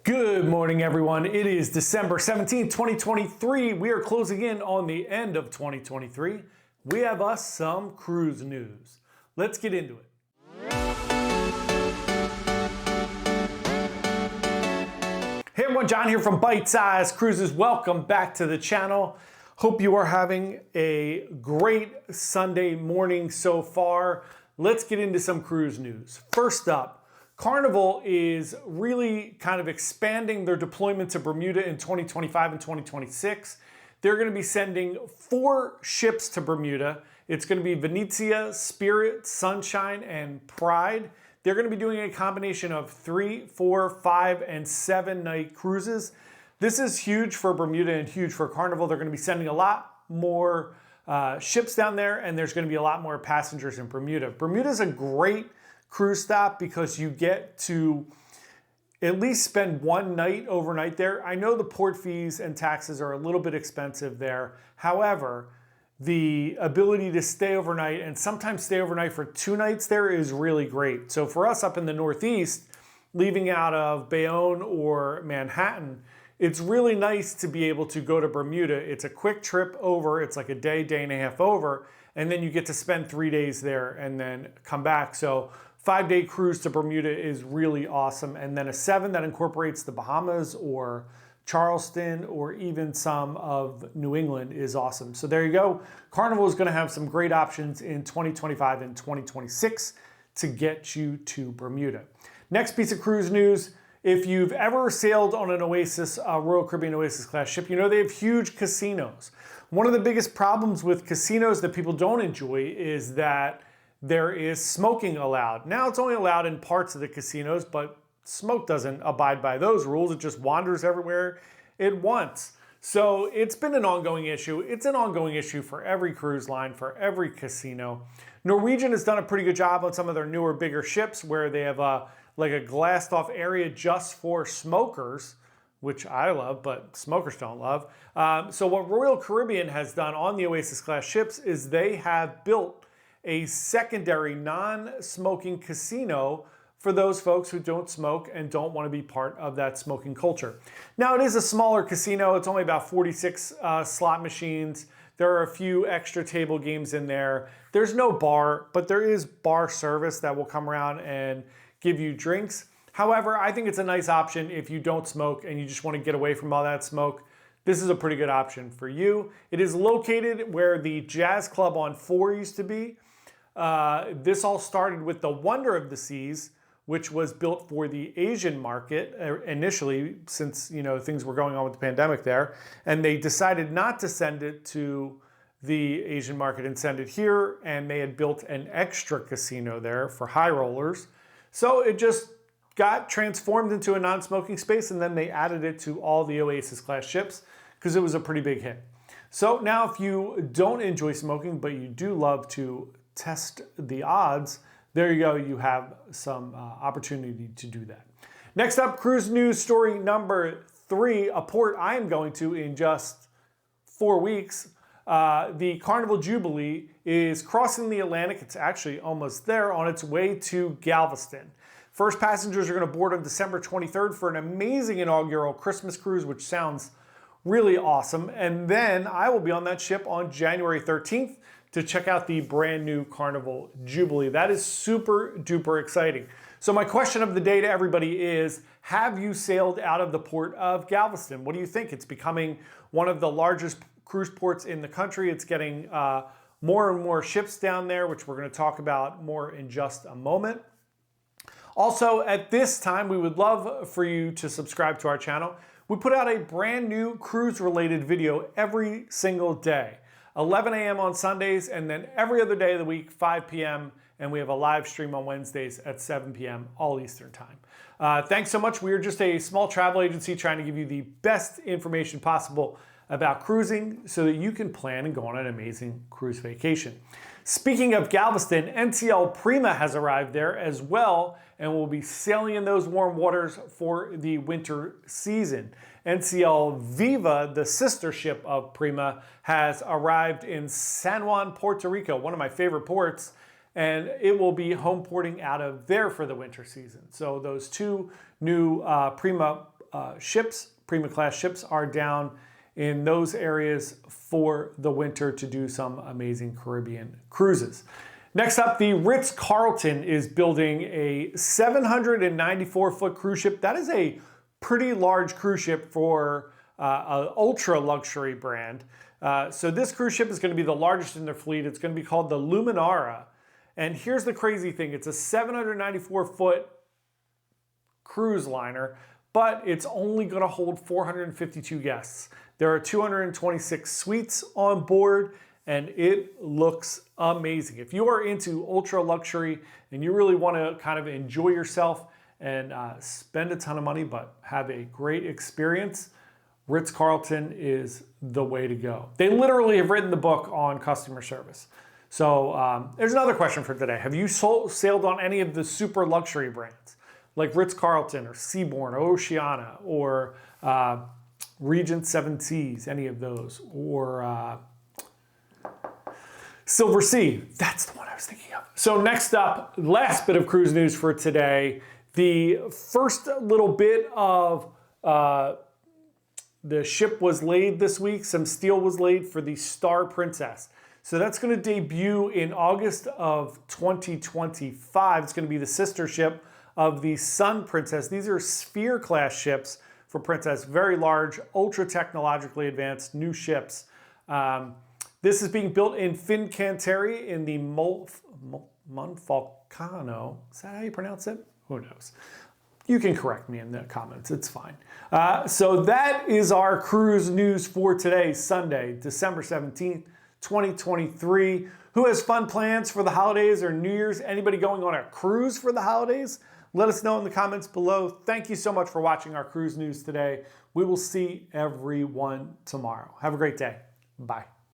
Good morning, everyone. It is December 17th, 2023. We are closing in on the end of 2023. We have us some cruise news. Let's get into it. Hey everyone, John here from Bite Size Cruises. Welcome back to the channel. Hope you are having a great Sunday morning so far. Let's get into some cruise news. First up, Carnival is really kind of expanding their deployment to Bermuda in 2025 and 2026. They're going to be sending 4 ships to Bermuda. It's going to be Venezia, Spirit, Sunshine, and Pride. They're going to be doing a combination of 3, 4, 5, and 7 night cruises. This is huge for Bermuda and huge for Carnival. They're going to be sending a lot more ships down there, and there's going to be a lot more passengers in Bermuda. Bermuda is a great cruise stop because you get to at least spend one night overnight there. I know the port fees and taxes are a little bit expensive there. However, the ability to stay overnight and sometimes stay overnight for 2 nights there is really great. So for us up in the Northeast, leaving out of Bayonne or Manhattan, it's really nice to be able to go to Bermuda. It's a quick trip over. It's like a day, day and a half over, and then you get to spend 3 days there and then come back. So 5-day cruise to Bermuda is really awesome. And then a 7 that incorporates the Bahamas or Charleston or even some of New England is awesome. So there you go. Carnival is going to have some great options in 2025 and 2026 to get you to Bermuda. Next piece of cruise news. If you've ever sailed on an Oasis, Royal Caribbean Oasis class ship, you know they have huge casinos. One of the biggest problems with casinos that people don't enjoy is that there is smoking allowed. Now it's only allowed in parts of the casinos, but smoke doesn't abide by those rules. It just wanders everywhere it wants. So it's been an ongoing issue. It's an ongoing issue for every cruise line, for every casino. Norwegian has done a pretty good job on some of their newer, bigger ships where they have like a glassed off area just for smokers, which I love, but smokers don't love. So what Royal Caribbean has done on the Oasis class ships is they have built a secondary non-smoking casino for those folks who don't smoke and don't want to be part of that smoking culture. Now it is a smaller casino. It's only about 46 slot machines. There are a few extra table games in there. There's no bar, but there is bar service that will come around and give you drinks. However, I think it's a nice option if you don't smoke and you just want to get away from all that smoke. This is a pretty good option for you. It is located where the Jazz Club on 4 used to be. This all started with the Wonder of the Seas, which was built for the Asian market initially, since things were going on with the pandemic there, and they decided not to send it to the Asian market and send it here, and they had built an extra casino there for high rollers. So it just got transformed into a non-smoking space, and then they added it to all the Oasis class ships because it was a pretty big hit. So now if you don't enjoy smoking, but you do love to test the odds, there you go. You have some opportunity to do that. Next up, cruise news story number 3, a port I am going to in just 4 weeks. The Carnival Jubilee is crossing the Atlantic. It's actually almost there on its way to Galveston. First passengers are going to board on December 23rd for an amazing inaugural Christmas cruise, which sounds really awesome. And then I will be on that ship on January 13th to check out the brand new Carnival Jubilee. That is super duper exciting. So my question of the day to everybody is, have you sailed out of the port of Galveston? What do you think? It's becoming one of the largest cruise ports in the country. It's getting more and more ships down there, which we're going to talk about more in just a moment. Also, at this time, we would love for you to subscribe to our channel. We put out a brand new cruise-related video every single day. 11 a.m. on Sundays, and then every other day of the week, 5 p.m., and we have a live stream on Wednesdays at 7 p.m., all Eastern time. Thanks so much. We are just a small travel agency trying to give you the best information possible about cruising so that you can plan and go on an amazing cruise vacation. Speaking of Galveston, NCL Prima has arrived there as well, and will be sailing in those warm waters for the winter season. NCL Viva, the sister ship of Prima, has arrived in San Juan, Puerto Rico, one of my favorite ports, and it will be home porting out of there for the winter season. So those 2 new Prima ships, Prima class ships, are down in those areas for the winter to do some amazing Caribbean cruises. Next up, the Ritz Carlton is building a 794-foot cruise ship. That is a pretty large cruise ship for an ultra luxury brand. So this cruise ship is going to be the largest in their fleet. It's going to be called the Luminara. And here's the crazy thing. It's a 794-foot cruise liner, but it's only going to hold 452 guests. There are 226 suites on board, and it looks amazing. If you are into ultra luxury and you really want to kind of enjoy yourself and spend a ton of money but have a great experience, Ritz-Carlton is the way to go. They literally have written the book on customer service. So there's another question for today. Have you sailed on any of the super luxury brands like Ritz-Carlton or Seabourn or Oceana or Regent Seven Seas, any of those, or Silver Sea? That's the one I was thinking of. So next up, last bit of cruise news for today. The first little bit of the ship was laid this week. Some steel was laid for the Star Princess. So that's going to debut in August of 2025. It's going to be the sister ship of the Sun Princess. These are Sphere class ships for Princess, very large, ultra technologically advanced new ships. This is being built in Fincantieri in the Monfalcone. Is that how you pronounce it? Who knows? You can correct me in the comments, it's fine. So that is our cruise news for today, Sunday, December 17th, 2023. Who has fun plans for the holidays or New Year's? Anybody going on a cruise for the holidays? Let us know in the comments below. Thank you so much for watching our cruise news today. We will see everyone tomorrow. Have a great day. Bye.